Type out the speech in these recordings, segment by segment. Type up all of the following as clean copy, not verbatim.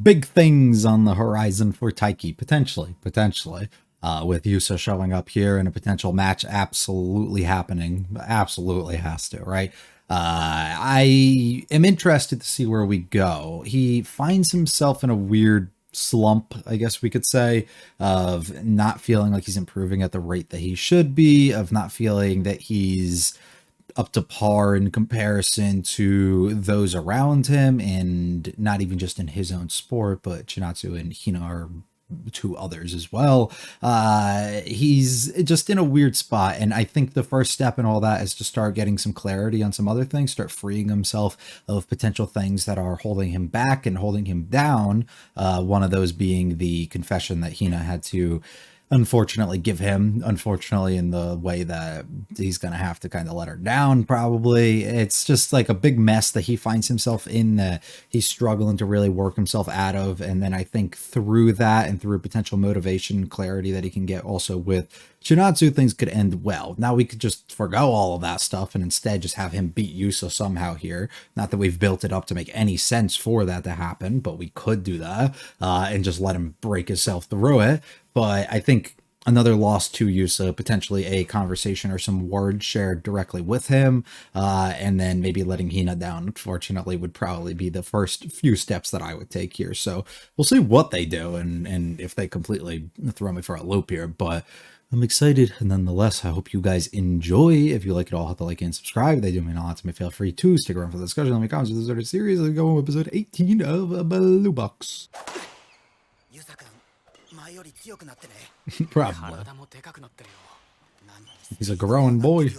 big things on the horizon for Taiki, potentially. With Yusa showing up here and a potential match absolutely happening. Absolutely has to, right? I am interested to see where we go. He finds himself in a weird slump, I guess we could say, of not feeling like he's improving at the rate that he should be, of not feeling that he's up to par in comparison to those around him, and not even just in his own sport, but Chinatsu and Hina are two others as well. He's just in a weird spot, and I think the first step in all that is to start getting some clarity on some other things, start freeing himself of potential things that are holding him back and holding him down. One of those being the confession that Hina had to unfortunately give him, unfortunately in the way that he's gonna have to kind of let her down. Probably it's just like a big mess that he finds himself in, that he's struggling to really work himself out of. And then I think through that and through potential motivation, clarity that he can get also with Chinatsu, things could end well. Now we could just forgo all of that stuff and instead just have him beat Yusa somehow here. Not that we've built it up to make any sense for that to happen, but we could do that, and just let him break himself through it. But I think another loss to Yusa, potentially a conversation or some words shared directly with him, and then maybe letting Hina down, unfortunately, would probably be the first few steps that I would take here. So we'll see what they do and if they completely throw me for a loop here. But I'm excited, and nonetheless, I hope you guys enjoy. If you like it all, hit the like and subscribe. They do mean a lot to me. Feel free to stick around for the discussion. Let me comments with this series. Let's go on episode 18 of Blue Box. Probably. He's a growing boy.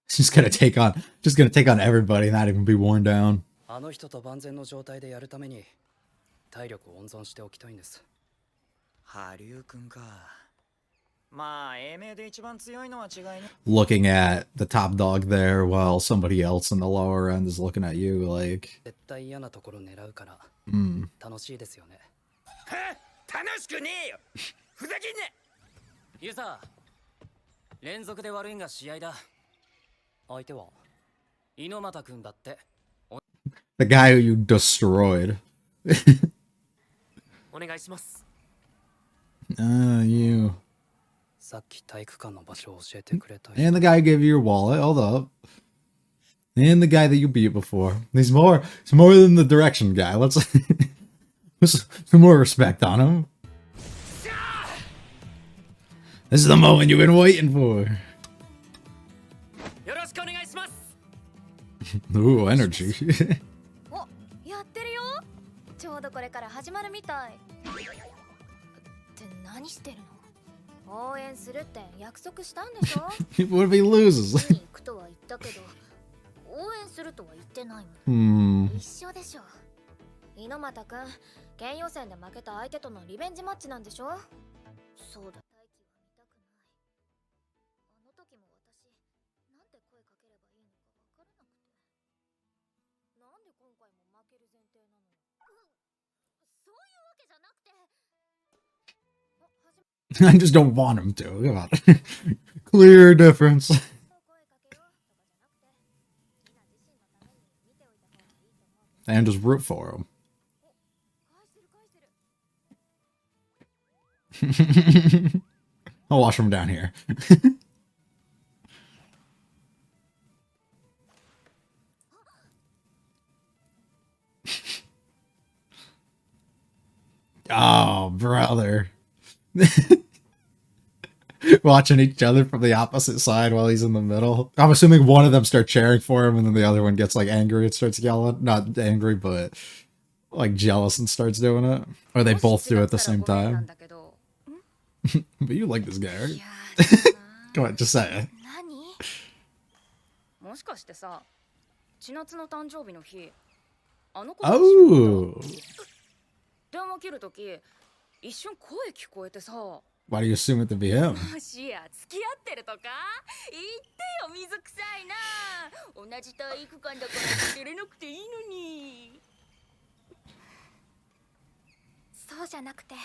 Just gonna take on everybody, not even be worn down. Looking at the top dog there while somebody else in the lower end is looking at you like, the guy who you destroyed. You. And the guy who gave you your wallet. Hold up. And the guy that you beat before. He's more than the direction guy. Let's some more respect on him. This is the moment you've been waiting for. Ooh, energy. やってるよ。ちょうどこれから始まるみたい。って何してるの？応援するって約束したんでしょ？ What if he loses? 行くとは言ったけど、応援するとは言ってないもん。一緒でしょ。猪俣くん、県予選で負けた相手とのリベンジマッチなんでしょ？そうだ。大輝は見たくない。あの時も私、なんて声かければいいのかわからなくて。なんで今回も負ける前提なの？そういうわけじゃなくて。I just don't want him to. Come on. Clear difference. And just root for him. I'll watch from down here. Oh, brother. Watching each other from the opposite side while he's in the middle. I'm assuming one of them starts cheering for him and then the other one gets like angry and starts yelling. Not angry, but like jealous and starts doing it. Or they both do it at the same time. But you like this guy, right? Go ahead, just say it. もしかしてさ、千夏の誕生日の日、あの子 Oh. 電話切るとき、一瞬声聞こえてさ。 Why do you assume it to be him? もしや付き合ってるとか？言ってよ、水臭いな。同じ体育館だから出れなくていいのに。そうじゃなくて。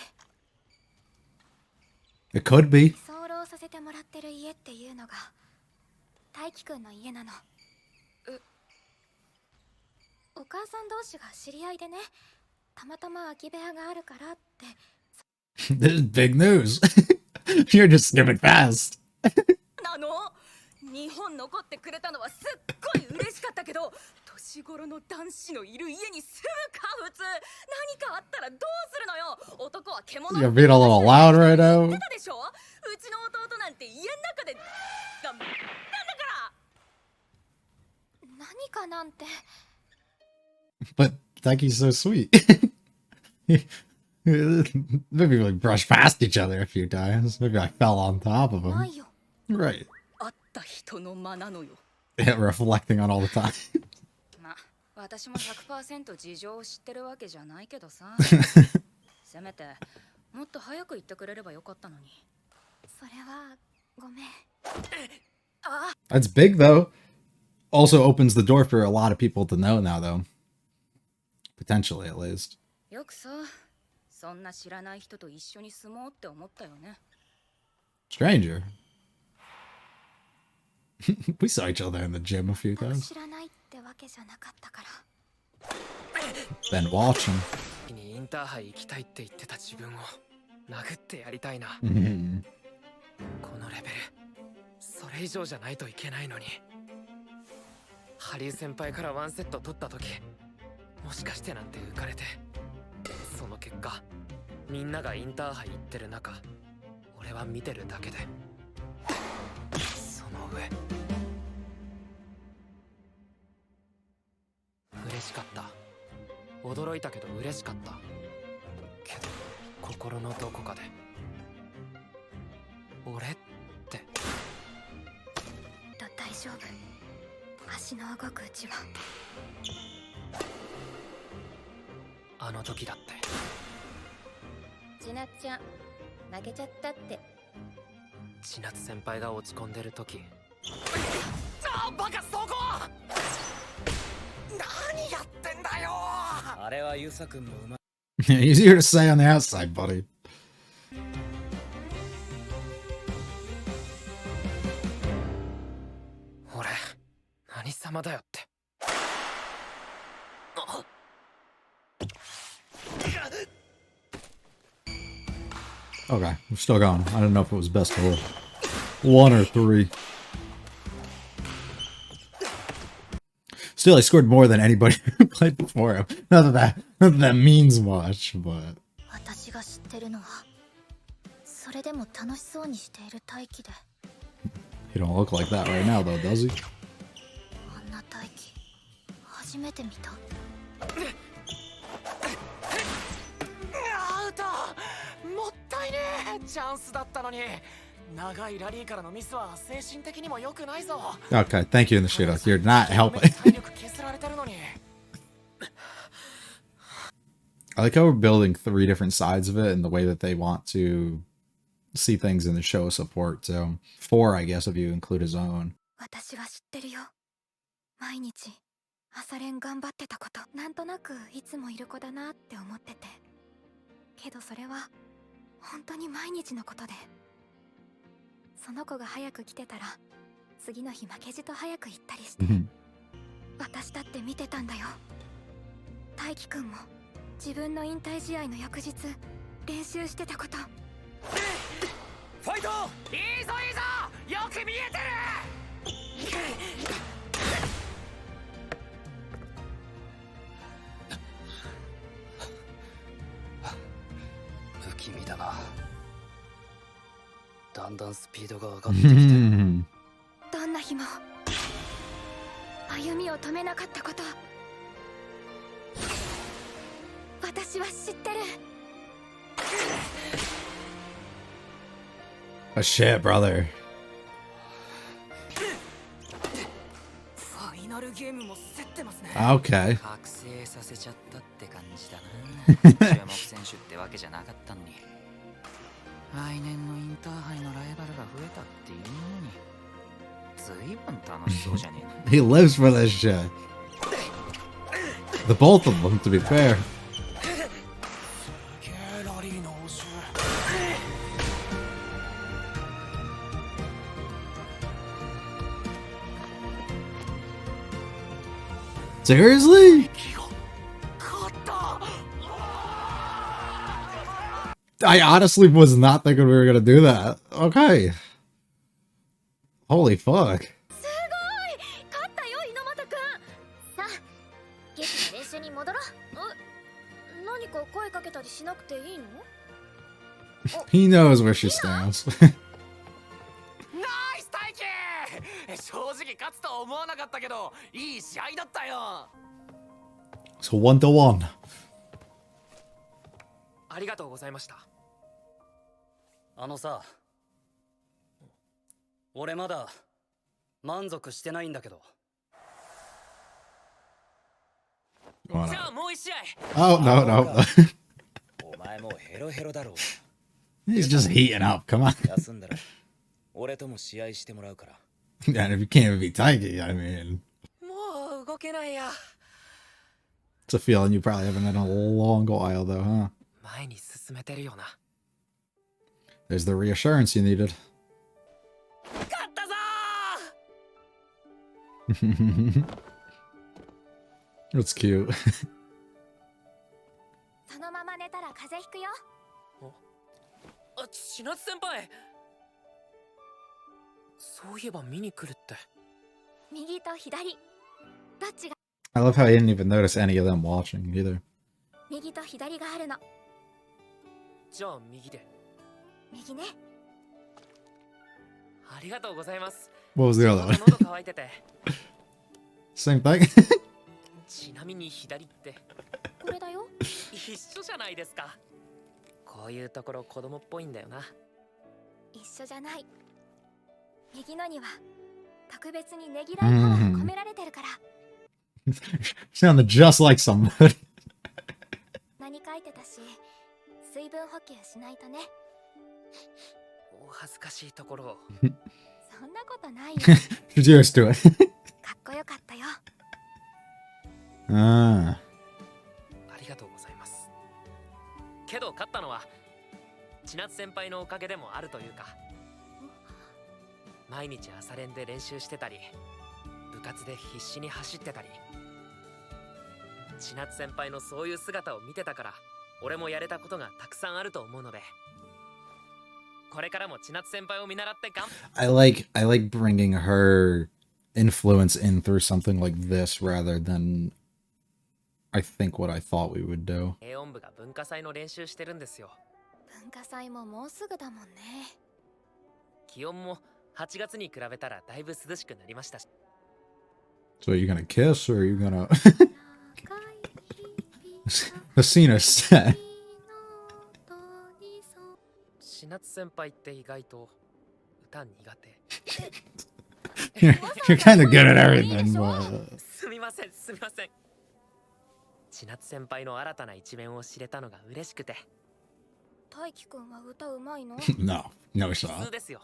It could be. 居候させてもらってる家っていうのが大輝くんの家なの。お母さん同士が知り合いでね、たまたま空き部屋があるからって。This is big news. You're just skipping fast. なの日本残ってくれたのはすっごい嬉しかったけど、年頃の男子のいる家に住むか普通。何かあったらどうするのよ。男は獣。 You're being a little loud right 言 now. ってたでしょ。うちの弟なんて家の中でなんだから。何かなんて。But Taiki's so sweet. Maybe we brushed past each other a few times. Maybe I fell on top of な him. いよ。 Right. 会った人の間なのよ。 Yeah, reflecting on all the time. まあ私も 100% 事情を知ってるわけじゃないけどさ。せめてもっと早く言ってくれればよかったのに。それはごめん。That's big, though. Also opens the door for a lot of people to know now, though. Potentially, at least. よくさ、そんな知らない人と一緒に住もうって思ったよね。 Stranger. We saw each other in the gym a few 全く times. 知らないってわけじゃなかったから。 Been watching. にインターハイ行きたいって言ってた自分を殴ってやりたいな。 Mhm. このレベル、それ以上じゃないといけないのに。ハリー先輩からワンセット取った時、もしかしてなんて浮かれて、その結果みんながインターハイ行ってる中、俺は見てるだけで、その上嬉しかった。驚いたけど嬉しかった。けど心のどこかで俺って大丈夫。足の動くうちは。あの時だってちなっちゃん負けちゃったって。千夏先輩が落ち込んでる時、あバカそこ何やってんだよ。あれはユサ君もうまい。 Easier to say on the outside, buddy. 俺何様だよって。 Okay, we're still going. I don't know if it was best to 1 or 3. Still, he scored more than anybody who played before him. Not that means much, but 私が知ってるのは、それでも楽しそうにしている大輝で。 he don't look like that right now, though, does he? あんな大輝、初めて見た。アウト。もったいねえ。チャンスだったのに。長いラリーからのミスは精神的にも良くないぞ。 Okay, thank you in the shootout. You're not helping. 体力削られてるのに。 I like how we're building 3 different sides of it and the way that they want to see things in the show support. So 4, I guess, if you include his own. 私は知ってるよ。毎日朝練頑張ってたこと。なんとなくいつもいる子だなって思ってて。けどそれは本当に毎日のことで。その子が早く来てたら次の日負けじと早く行ったりして。私だって見てたんだよ。大輝くんも自分の引退試合の翌日練習してたこと。ファイト。いいぞいいぞ。よく見えてる。不気味だな。だんだんスピードが上がってきて。どんな日も歩みを止めなかったこと、私は知ってる。 Oh shit, brother. ファイナルゲームも競ってますね。 Okay. 覚醒させちゃったって感じだな。注目選手ってわけじゃなかったのに。来年のインターハイのライバルが増えたっていうのに、ずいぶん楽しそうじゃねえの。 He lives for this shit. The both of them, to be fair. ゲーラリーの応酬。Seriously? 勝った。 I honestly was not thinking we were gonna do that. Okay. Holy fuck. すごい勝ったよ猪俣くん。さあ劇の練習に戻ろう。何か声かけたりしなくていいの？ He knows where she stands. ナイス大輝。正直勝つとは思わなかったけど、いい試合だったよ。 So 1-1. ありがとうございました。あのさ、俺まだ満足してないんだけど。じゃあもう一試合。 Oh, no, no. お前もうヘロヘロだろう。 He's just heating up. Come on. 休んだら俺とも試合してもらうから。 And if you can't be Taiki, I mean, もう動けないや。 it's a feeling you probably haven't in a long while, though, huh? 前に進めてるよな。 There's the reassurance you needed. 勝ったぞ That's cute. そのまま寝たら風邪ひくよ。ー。あ、千夏先輩。そういえば見に来るって。右と左どっちが I love how I didn't even notice any of them watching either. 右と左があるの。じゃあ右で。右ね。ありがとうございます。 What was the other one? 喉乾いてて。 Same thing? ちなみに左ってこれだよ。一緒じゃないですか。こういうところ子供っぽいんだよな。一緒じゃない。右のには特別にねぎらいパワーが込められてるから。 Sounded just like somebody. 何書いてたし、水分補給しないとね。お恥ずかしいところを。そんなことないよ。 She's used to it. かっこよかったよ。 Ah. ありがとうございます。けど勝ったのは千夏先輩のおかげでもあるというか、毎日朝練で練習してたり、部活で必死に走ってたり、千夏先輩のそういう姿を見てたから、俺もやれたことがたくさんあると思うので、これからも千夏先輩を見習ってI like bringing her influence in through something like this rather than I think what I thought we would do. 軽音部が文化祭の練習してるんですよ。文化祭ももうすぐだもんね。気温も8月に比べたらだいぶ涼しくなりましたし。 So are you gonna kiss or are you gonna Hasina said. 千夏先輩って意外と歌苦手。 You're kind of good at everything, but すみません、すみません。千夏先輩の新たな一面を知れたのが嬉しくて。大輝くんは歌うまいの？ no, no 普 shot. 通ですよ。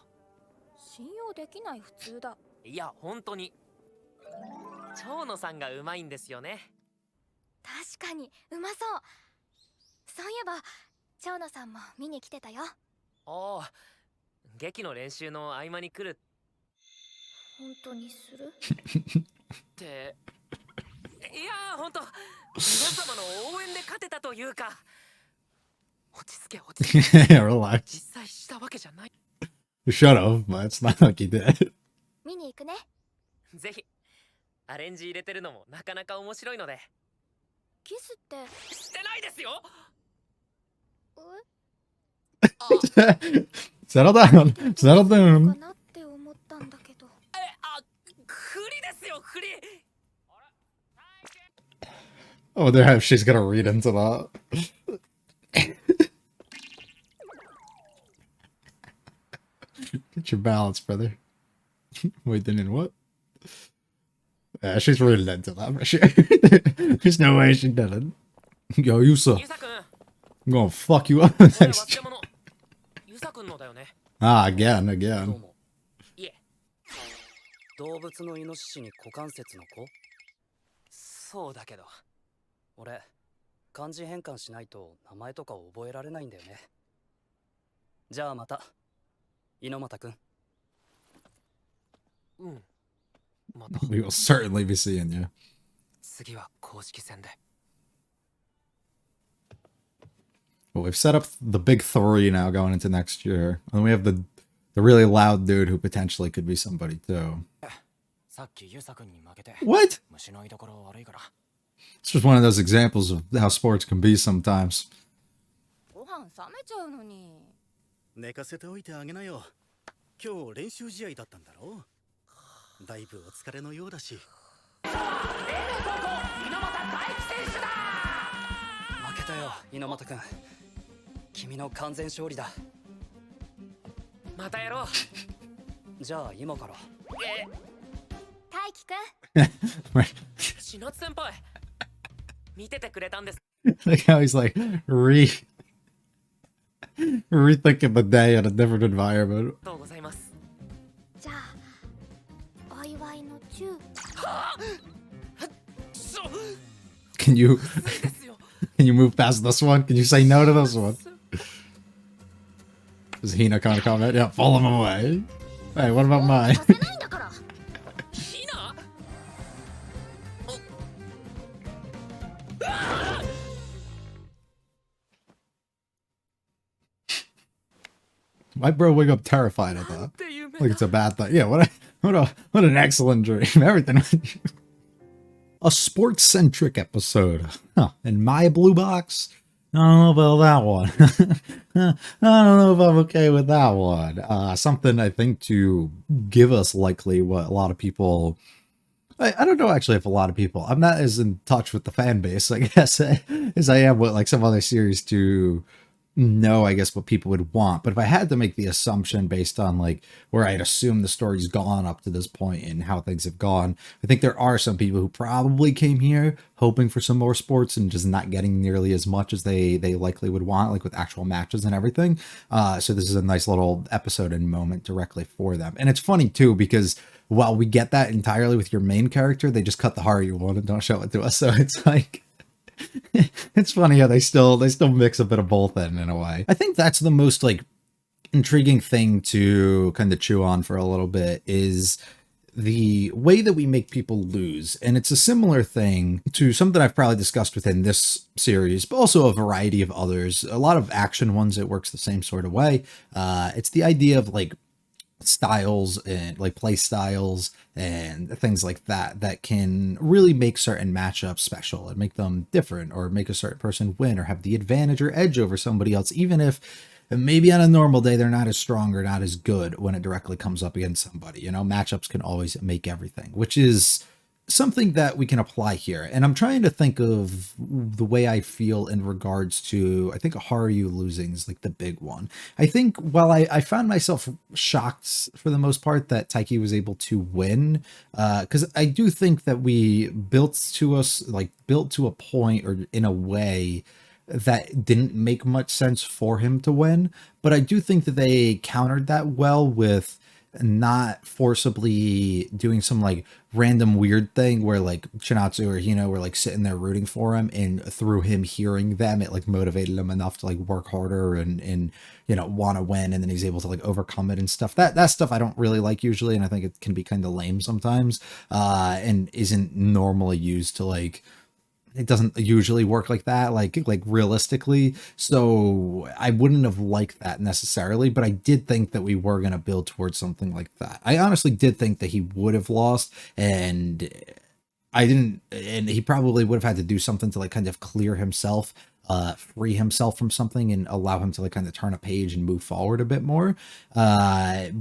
信用できない普通だ。いや、本当に。長野さんがうまいんですよね。確かにうまそう。そういえば長野さんも見に来てたよ。ああ、劇の練習の合間に来る本当にする？って。いやー、本当。皆様の応援で勝てたというか。落ち着け、落ち着け。 Yeah, relax. 実際したわけじゃない。 You should have, but it's not like you did. 見に行くね。ぜひ。アレンジ入れてるのもなかなか面白いので。キスってしてないですよ。Settle down. Settle か down. なって思ったんだけど。振りですよ、振り。 I wonder how she's gonna read into that. Get your balance, brother. Wait, then in what? Yeah, she's reading into that for sure. There's no way she didn't. Yo, Yusa, ユサ君、 I'm gonna fuck you up with これ this. 忘れ物。ユサ君のだよね。 Ah, again, どう again. も。いえ、動物のイノシシに股関節の子？そうだけど。俺、漢字変換しないと名前とか覚えられないんだよね。じゃあまた、猪俣くん。うん。また。 We will certainly be seeing you. 次は公式戦で。 Well, we've set up the big three now going into next year. And then we have the really loud dude who potentially could be somebody too. さっきユサ君に負けて What? 虫の居所悪いから It's just one of those examples of how sports can be sometimes. ご飯冷めちゃうのに。寝かせておいてあげなよ。今日練習試合だったんだろう。だいぶお疲れのようだし。負けたよ猪俣君。君の完全勝利だ。またやろう。じゃあ今から。大輝くん Right. 千夏先輩見ててくれたんです。 Like how he's like rethinking the day in a different environment. ありがとうございます。じゃあお祝いのチュー Can you ですよ。 can you move past this one? Can you say no to this one? Does Hina kind of comment? Yeah, pull him away. Hey, what about mine? させないんだから。ひな。 My bro wake up terrified at that. って夢 Like it's a bad thing. Yeah, what an excellent dream. Everything. A sports centric episode. Huh. In my blue box? I don't know about that one. I don't know if I'm okay with that one. Something I think to give us likely what a lot of people. I don't know actually if a lot of people. I'm not as in touch with the fan base, I guess, as I am with like some other series to know, I guess, what people would want. But if I had to make the assumption based on like where I'd assume the story's gone up to this point and how things have gone, I think there are some people who probably came here hoping for some more sports and just not getting nearly as much as they likely would want, like with actual matches and everything. So this is a nice little episode and moment directly for them. And it's funny too, because while we get that entirely with your main character, they just cut the Haru one and don't show it to us. So it's like, it's funny how they still mix a bit of both in a way. I think that's the most like intriguing thing to kind of chew on for a little bit is the way that we make people lose. And it's a similar thing to something I've probably discussed within this series, but also a variety of others. A lot of action ones, it works the same sort of way. It's the idea of like styles and like play styles and things like that can really make certain matchups special and make them different or make a certain person win or have the advantage or edge over somebody else, even if maybe on a normal day they're not as strong or not as good when it directly comes up against somebody. You know, matchups can always make everything, which is something that we can apply here. And I'm trying to think of the way I feel in regards to, I think Haru losing is like the big one. I think while I found myself shocked for the most part that Taiki was able to win, because I do think that we built to a point or in a way that didn't make much sense for him to win. But I do think that they countered that well with not forcibly doing some like random weird thing where like Chinatsu or Hino were like sitting there rooting for him, and through him hearing them, it like motivated him enough to like work harder and you know want to win, and then he's able to like overcome it and stuff. That stuff I don't really like usually, and I think it can be kind of lame sometimes, and isn't normally used to like. It doesn't usually work like that, like realistically. So I wouldn't have liked that necessarily, but I did think that we were going to build towards something like that. I honestly did think that he would have lost, and he probably would have had to do something to like kind of clear himself, free himself from something and allow him to like kind of turn a page and move forward a bit more,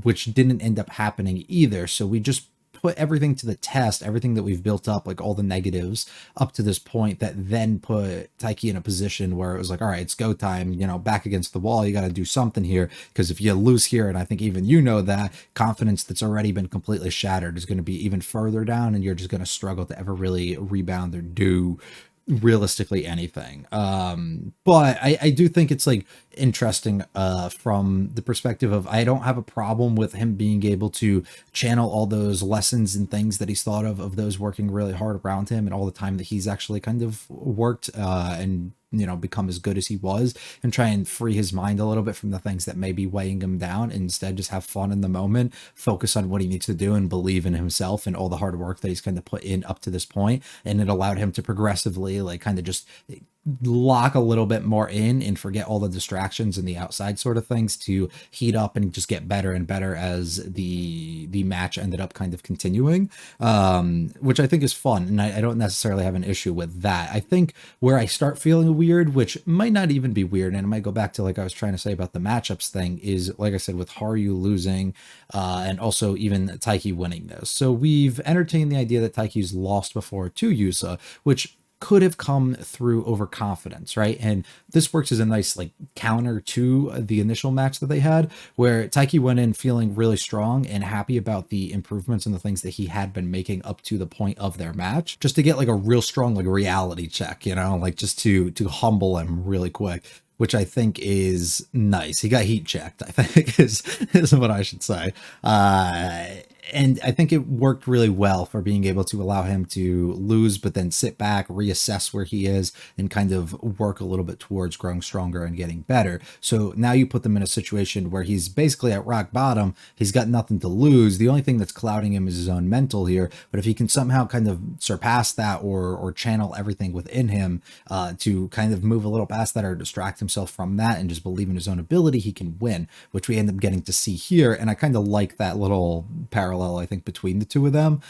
which didn't end up happening either. So we just put everything to the test, everything that we've built up, like all the negatives up to this point, that then put Taiki in a position where it was like, all right, it's go time, you know, back against the wall, you got to do something here, because if you lose here, and I think even you know that, confidence that's already been completely shattered is going to be even further down, and you're just going to struggle to ever really rebound or do realistically anything. But I do think it's like interesting from the perspective of, I don't have a problem with him being able to channel all those lessons and things that he's thought of those working really hard around him, and all the time that he's actually kind of worked and become as good as he was, and try and free his mind a little bit from the things that may be weighing him down, and instead just have fun in the moment, focus on what he needs to do, and believe in himself and all the hard work that he's kind of put in up to this point. And it allowed him to progressively like kind of just lock a little bit more in and forget all the distractions and the outside sort of things to heat up and just get better and better as the match ended up kind of continuing, which I think is fun. And I don't necessarily have an issue with that. I think where I start feeling weird, which might not even be weird, and it might go back to like I was trying to say about the matchups thing, is like I said, with Haru losing and also even Taiki winning this. So we've entertained the idea that Taiki's lost before to Yusa, which could have come through overconfidence, right? And this works as a nice like counter to the initial match that they had, where Taiki went in feeling really strong and happy about the improvements and the things that he had been making up to the point of their match, just to get like a real strong like reality check, like just to humble him really quick, which I think is nice. He got heat checked, I think is what I should say. And I think it worked really well for being able to allow him to lose, but then sit back, reassess where he is, and kind of work a little bit towards growing stronger and getting better. So now you put them in a situation where he's basically at rock bottom. He's got nothing to lose. The only thing that's clouding him is his own mental here. But if he can somehow kind of surpass that or channel everything within him to kind of move a little past that or distract himself from that and just believe in his own ability, he can win, which we end up getting to see here. And I kind of like that little parallel, I think, between the two of them.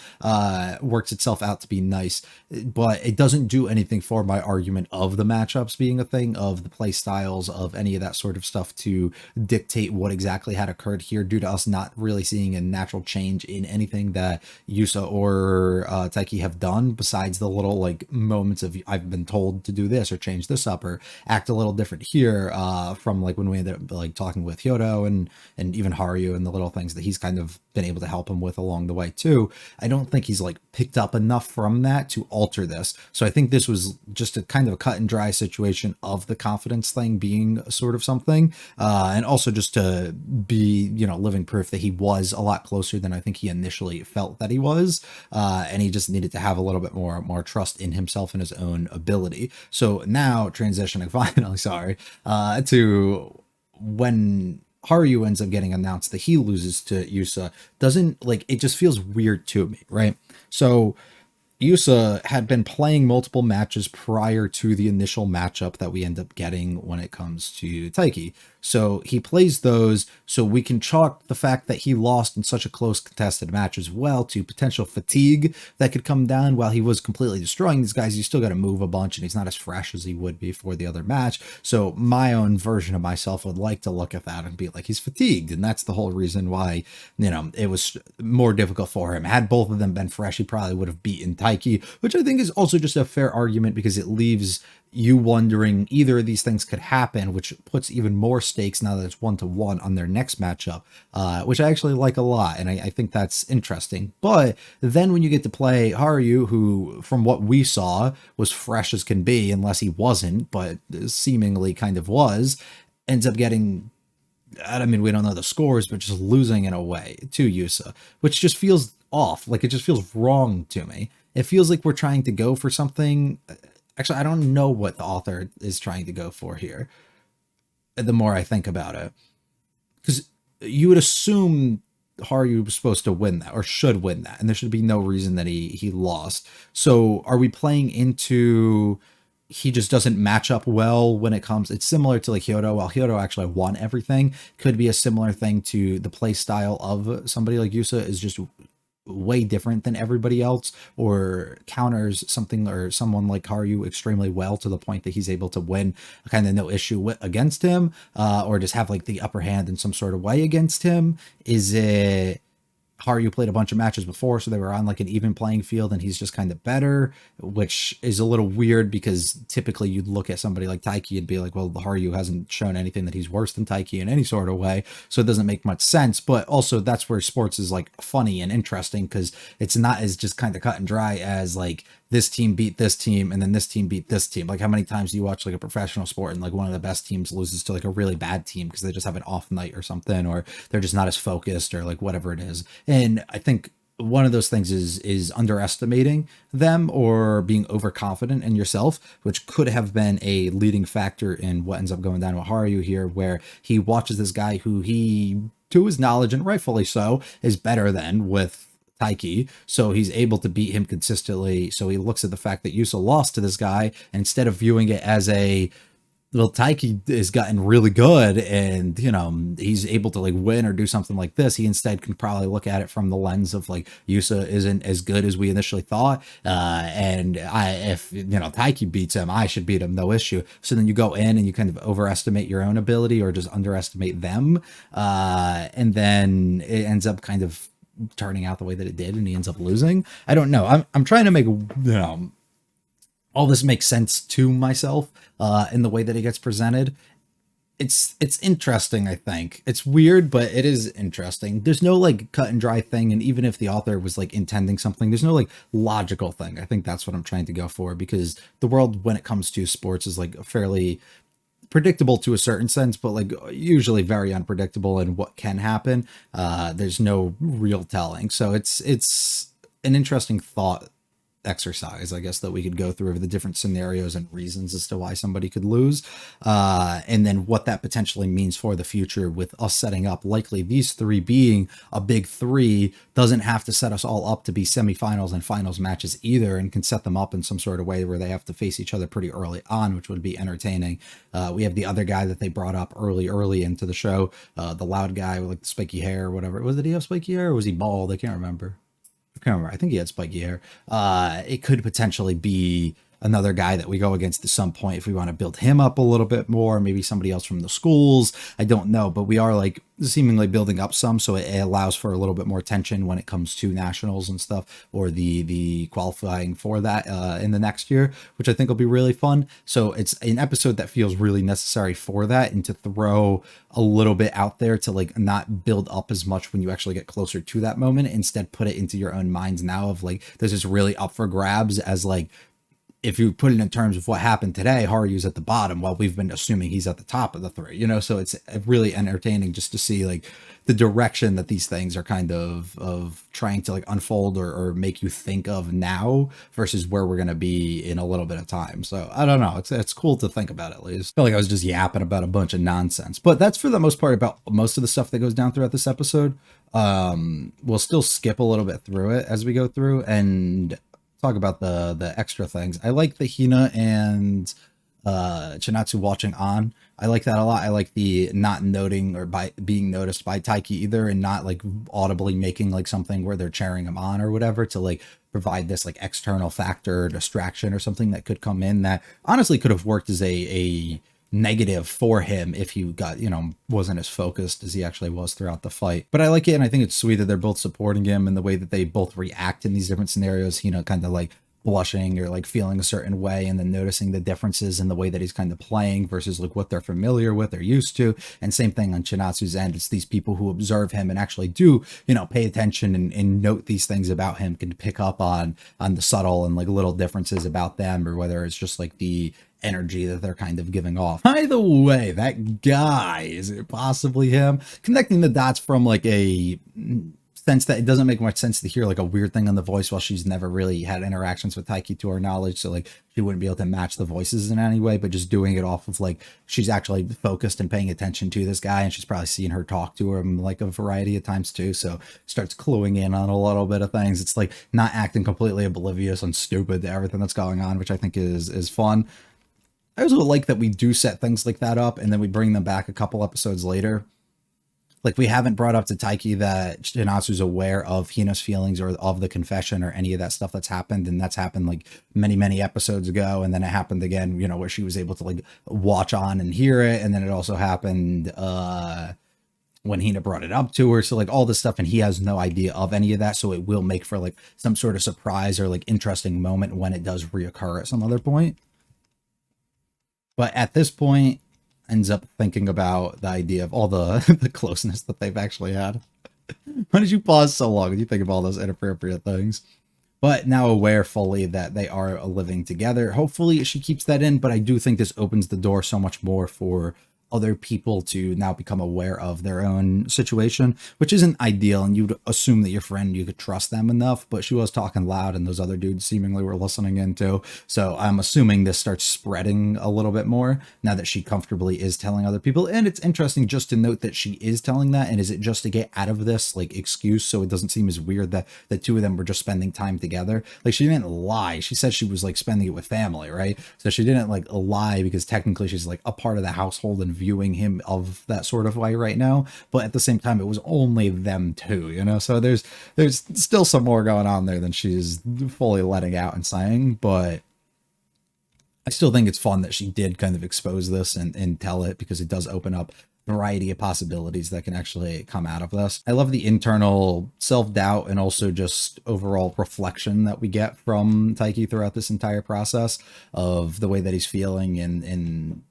Works itself out to be nice, but it doesn't do anything for my argument of the matchups being a thing, of the play styles, of any of that sort of stuff to dictate what exactly had occurred here, due to us not really seeing a natural change in anything that Yusa or Taiki have done, besides the little like moments of I've been told to do this or change this up or act a little different here, from like when we ended up like talking with Hyodo and even Haru and the little things that he's kind of been able to help him with along the way too. I don't think he's like picked up enough from that to alter this. So I think this was just a kind of a cut and dry situation of the confidence thing being sort of something, and also just to be, living proof that he was a lot closer than I think he initially felt that he was, and he just needed to have a little bit more trust in himself and his own ability. So now transitioning finally, to when Haru ends up getting announced that he loses to Yusa, it just feels weird to me, right? So Yusa had been playing multiple matches prior to the initial matchup that we end up getting when it comes to Taiki. So he plays those, so we can chalk the fact that he lost in such a close contested match as well to potential fatigue that could come down. While he was completely destroying these guys, you still got to move a bunch and he's not as fresh as he would be for the other match. So my own version of myself would like to look at that and be like, he's fatigued. And that's the whole reason why, it was more difficult for him. Had both of them been fresh, he probably would have beaten Taiki, which I think is also just a fair argument because it leaves you wondering either of these things could happen, which puts even more stakes now that it's 1-1 on their next matchup, which I actually like a lot. And I think that's interesting. But then when you get to play Haru, who from what we saw was fresh as can be, unless he wasn't, but seemingly kind of was, ends up getting, we don't know the scores, but just losing in a way to Yusa, which just feels off. Like it just feels wrong to me. It feels like we're trying to go for something. Actually, I don't know what the author is trying to go for here, the more I think about it. Because you would assume Haru was supposed to win that, or should win that, and there should be no reason that he lost. So are we playing into he just doesn't match up well when it comes? It's similar to like Hyodo. While Hyodo actually won everything, could be a similar thing to the play style of somebody like Yusa is just way different than everybody else, or counters something or someone like Haru extremely well to the point that he's able to win kind of no issue against him, or just have like the upper hand in some sort of way against him? Is it Haru played a bunch of matches before, so they were on like an even playing field and he's just kind of better, which is a little weird because typically you'd look at somebody like Taiki and be like, well, Haru hasn't shown anything that he's worse than Taiki in any sort of way, so it doesn't make much sense. But also that's where sports is like funny and interesting, because it's not as just kind of cut and dry as like this team beat this team and then this team beat this team. Like how many times do you watch like a professional sport and like one of the best teams loses to like a really bad team because they just have an off night or something, or they're just not as focused or like whatever it is. And I think one of those things is underestimating them or being overconfident in yourself, which could have been a leading factor in what ends up going down with Haruyu here, where he watches this guy who he, to his knowledge, and rightfully so, is better than with Taiki, so he's able to beat him consistently. So he looks at the fact that Yusa lost to this guy, and instead of viewing it as a, well, Taiki has gotten really good and, you know, he's able to like win or do something like this, he instead can probably look at it from the lens of like, Yusa isn't as good as we initially thought, and if, you know, Taiki beats him, I should beat him, no issue. So then you go in and you kind of overestimate your own ability or just underestimate them, and then it ends up kind of turning out the way that it did and he ends up losing. I don't know. I'm trying to make, you know, all this makes sense to myself in the way that it gets presented. It's interesting, I think. It's weird, but it is interesting. There's no like cut and dry thing, and even if the author was like intending something, there's no like logical thing. I think that's what I'm trying to go for, because the world when it comes to sports is like fairly predictable to a certain sense, but like usually very unpredictable in what can happen. There's no real telling. So it's an interesting thought exercise, I guess, that we could go through of the different scenarios and reasons as to why somebody could lose, and then what that potentially means for the future, with us setting up likely these three being a big three doesn't have to set us all up to be semifinals and finals matches either, and can set them up in some sort of way where they have to face each other pretty early on, which would be entertaining. We have the other guy that they brought up early into the show, the loud guy with like the spiky hair or whatever. Did he have spiky hair or was he bald? I can't remember. I think he had spiky hair. It could potentially be another guy that we go against at some point if we want to build him up a little bit more, maybe somebody else from the schools. I don't know, but we are like seemingly building up some, so it allows for a little bit more tension when it comes to nationals and stuff, or the qualifying for that in the next year, which I think will be really fun. So it's an episode that feels really necessary for that, and to throw a little bit out there to like not build up as much when you actually get closer to that moment, instead put it into your own minds now of like, this is really up for grabs, as like, if you put it in terms of what happened today, Haru's at the bottom while we've been assuming he's at the top of the three, you know? So it's really entertaining just to see like the direction that these things are kind of trying to like unfold or make you think of now versus where we're going to be in a little bit of time. So I don't know. It's cool to think about, at least. I feel like I was just yapping about a bunch of nonsense, but that's for the most part about most of the stuff that goes down throughout this episode. We'll still skip a little bit through it as we go through and talk about the extra things. I like the Hina and Chinatsu watching on. I like that a lot. I like the not noting or by being noticed by Taiki either, and not like audibly making like something where they're cheering him on or whatever to like provide this like external factor or distraction or something that could come in that honestly could have worked as a negative for him if he got, you know, wasn't as focused as he actually was throughout the fight. But I like it, and I think it's sweet that they're both supporting him and the way that they both react in these different scenarios, you know, kind of like blushing or like feeling a certain way, and then noticing the differences in the way that he's kind of playing versus like what they're familiar with or used to. And same thing on Chinatsu's end. It's these people who observe him and actually do, you know, pay attention and note these things about him, can pick up on the subtle and like little differences about them, or whether it's just like the energy that they're kind of giving off. By the way, that guy, is it possibly him? Connecting the dots from like a sense that it doesn't make much sense to hear like a weird thing on the voice while she's never really had interactions with Taiki to her knowledge, so like she wouldn't be able to match the voices in any way, but just doing it off of like she's actually focused and paying attention to this guy, and she's probably seen her talk to him like a variety of times too, so starts cluing in on a little bit of things. It's like not acting completely oblivious and stupid to everything that's going on, which I think is fun. I also like that we do set things like that up and then we bring them back a couple episodes later. Like, we haven't brought up to Taiki that Chinatsu's aware of Hina's feelings or of the confession or any of that stuff that's happened. And that's happened like many episodes ago. And then it happened again, you know, where she was able to like watch on and hear it. And then it also happened when Hina brought it up to her. So like all this stuff, and he has no idea of any of that. So it will make for like some sort of surprise or like interesting moment when it does reoccur at some other point. But at this point, ends up thinking about the idea of all the closeness that they've actually had. Why did you pause so long? Did you think of all those inappropriate things? But now aware fully that they are living together. Hopefully she keeps that in, but I do think this opens the door so much more for other people to now become aware of their own situation, which isn't ideal. And you'd assume that your friend, you could trust them enough, but she was talking loud and those other dudes seemingly were listening in too. So I'm assuming this starts spreading a little bit more now that she comfortably is telling other people. And it's interesting just to note that she is telling that. And is it just to get out of this like excuse so it doesn't seem as weird that the two of them were just spending time together? Like, she didn't lie. She said she was like spending it with family, right? So she didn't like lie because technically she's like a part of the household and viewing him of that sort of way right now. But at the same time, it was only them two, you know? So there's still some more going on there than she's fully letting out and saying. But I still think it's fun that she did kind of expose this and tell it, because it does open up a variety of possibilities that can actually come out of this. I love the internal self-doubt and also just overall reflection that we get from Taiki throughout this entire process of the way that he's feeling and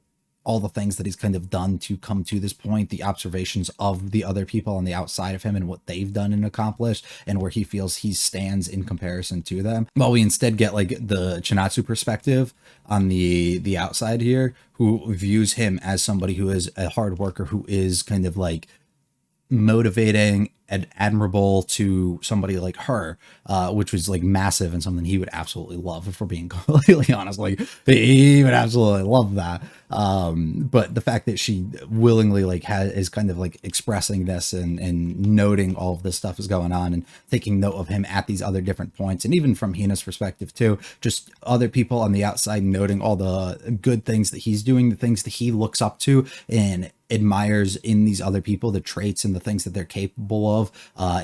all the things that he's kind of done to come to this point, the observations of the other people on the outside of him and what they've done and accomplished, and where he feels he stands in comparison to them. While we instead get like the Chinatsu perspective on the outside here, who views him as somebody who is a hard worker, who is kind of like motivating and admirable to somebody like her, which was like massive and something he would absolutely love, if we're being completely honest. Like, he would absolutely love that. But the fact that she willingly like is kind of like expressing this and noting all of this stuff is going on and taking note of him at these other different points, and even from Hina's perspective too, just other people on the outside noting all the good things that he's doing, the things that he looks up to and admires in these other people, the traits and the things that they're capable of,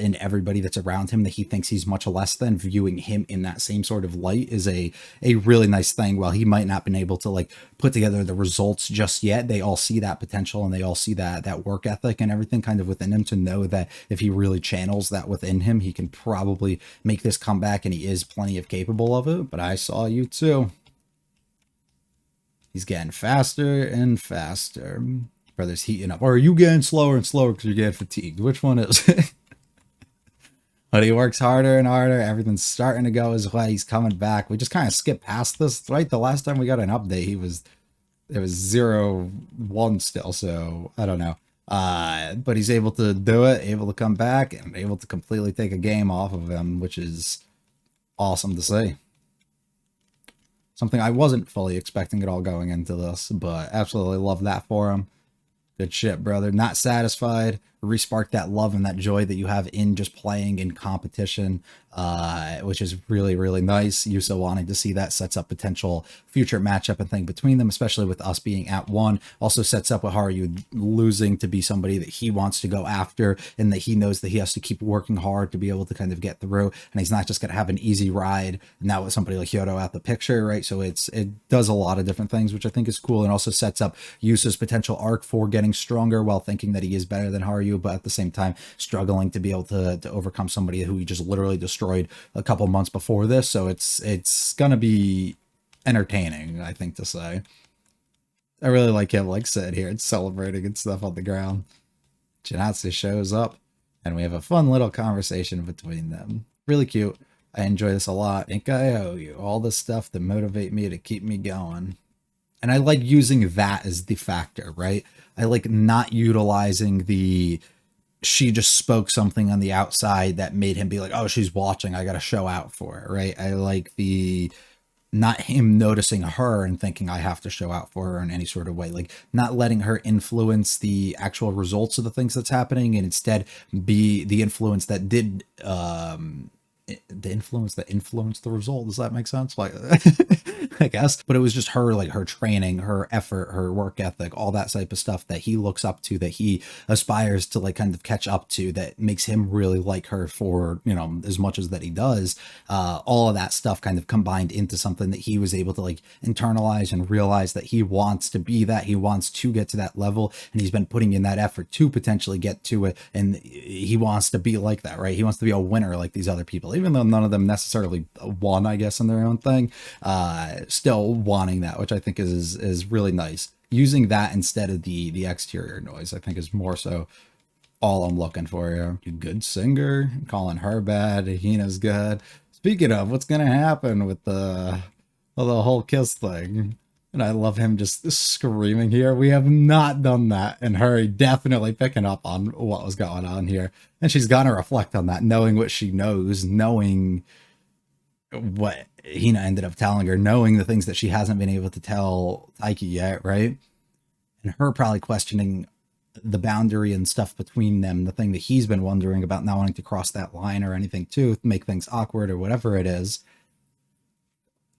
in everybody that's around him that he thinks he's much less than. Viewing him in that same sort of light is a really nice thing. While he might not been able to like put together the results just yet, they all see that potential and they all see that work ethic and everything kind of within him, to know that if he really channels that within him, he can probably make this comeback, and he is plenty of capable of it. But I saw you too. He's getting faster and faster. Brother's heating up. Or are you getting slower and slower because you're getting fatigued? Which one is it? But he works harder and harder. Everything's starting to go his way. He's coming back. We just kind of skipped past this, right? The last time we got an update, it was 0-1 still. So I don't know. But he's able to do it, able to come back, and able to completely take a game off of him, which is awesome to see. Something I wasn't fully expecting at all going into this, but absolutely love that for him. Good shit, brother. Not satisfied. Respark that love and that joy that you have in just playing in competition, which is really, really nice. Yusa wanting to see that sets up potential future matchup and thing between them, especially with us being at 1. Also sets up with Haruyu losing to be somebody that he wants to go after, and that he knows that he has to keep working hard to be able to kind of get through, and he's not just going to have an easy ride now with somebody like Hyoto out the picture, right? So it does a lot of different things, which I think is cool, and also sets up Yusa's potential arc for getting stronger while thinking that he is better than Haruyu, but at the same time struggling to be able to overcome somebody who he just literally destroyed a couple months before this. So it's gonna be entertaining, I think, to say. I really like him like sitting here and celebrating and stuff on the ground. Chinatsu shows up and we have a fun little conversation between them. Really cute. I enjoy this a lot. I think I owe you all the stuff that motivate me to keep me going. And I like using that as the factor, right? I like not utilizing the she just spoke something on the outside that made him be like, oh, she's watching, I gotta show out for it, right? I like the not him noticing her and thinking I have to show out for her in any sort of way, like not letting her influence the actual results of the things that's happening, and instead be the influence that did the influence that influenced the result. Does that make sense? Like, I guess. But it was just her, like her training, her effort, her work ethic, all that type of stuff that he looks up to, that he aspires to like kind of catch up to, that makes him really like her for, you know, as much as that he does. All of that stuff kind of combined into something that he was able to like internalize and realize that he wants to be that, he wants to get to that level, and he's been putting in that effort to potentially get to it, and he wants to be like that, right? He wants to be a winner like these other people, even though none of them necessarily won, I guess, in their own thing. Still wanting that, which I think is really nice. Using that instead of the exterior noise, I think, is more so all I'm looking for here. You good singer, calling her bad, Hina's good. Speaking of, what's gonna happen with the whole kiss thing? And I love him just screaming here. We have not done that. And her definitely picking up on what was going on here. And she's gonna reflect on that, knowing what she knows, knowing what Hina ended up telling her, knowing the things that she hasn't been able to tell Taiki yet, right? And her probably questioning the boundary and stuff between them, the thing that he's been wondering about, not wanting to cross that line or anything to make things awkward or whatever it is.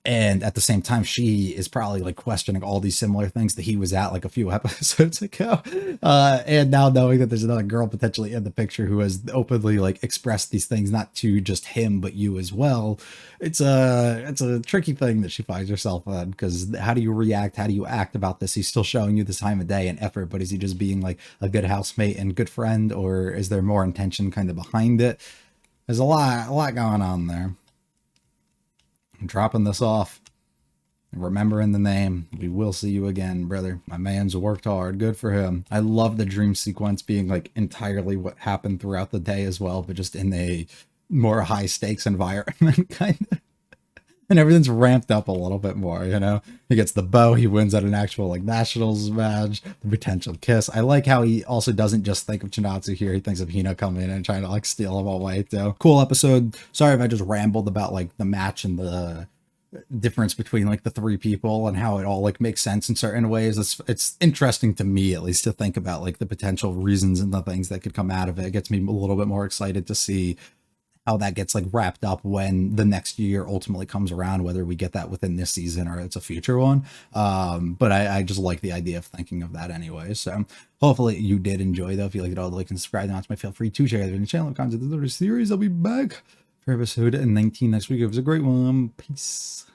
And at the same time, she is probably like questioning all these similar things that he was at like a few episodes ago. And now knowing that there's another girl potentially in the picture who has openly like expressed these things, not to just him, but you as well. It's a tricky thing that she finds herself in, because how do you react? How do you act about this? He's still showing you the time of day and effort, but is he just being like a good housemate and good friend, or is there more intention kind of behind it? There's a lot going on there. I'm dropping this off. Remembering the name. We will see you again, brother. My man's worked hard. Good for him. I love the dream sequence being like entirely what happened throughout the day as well, but just in a more high stakes environment kind of. And everything's ramped up a little bit more, you know? He gets the bow, he wins at an actual like nationals match, the potential kiss. I like how he also doesn't just think of Chinatsu here, he thinks of Hina coming in and trying to like steal him away too. Cool episode. Sorry if I just rambled about like the match and the difference between like the three people and how it all like makes sense in certain ways. It's interesting to me, at least, to think about like the potential reasons and the things that could come out of it. It gets me a little bit more excited to see how that gets like wrapped up when the next year ultimately comes around, whether we get that within this season or it's a future one. But I just like the idea of thinking of that anyway. So hopefully you did enjoy though. If you like it all, like and subscribe. Now, feel free to share it in the channel, content, the series. I'll be back for episode 19 next week. It was a great one. Peace.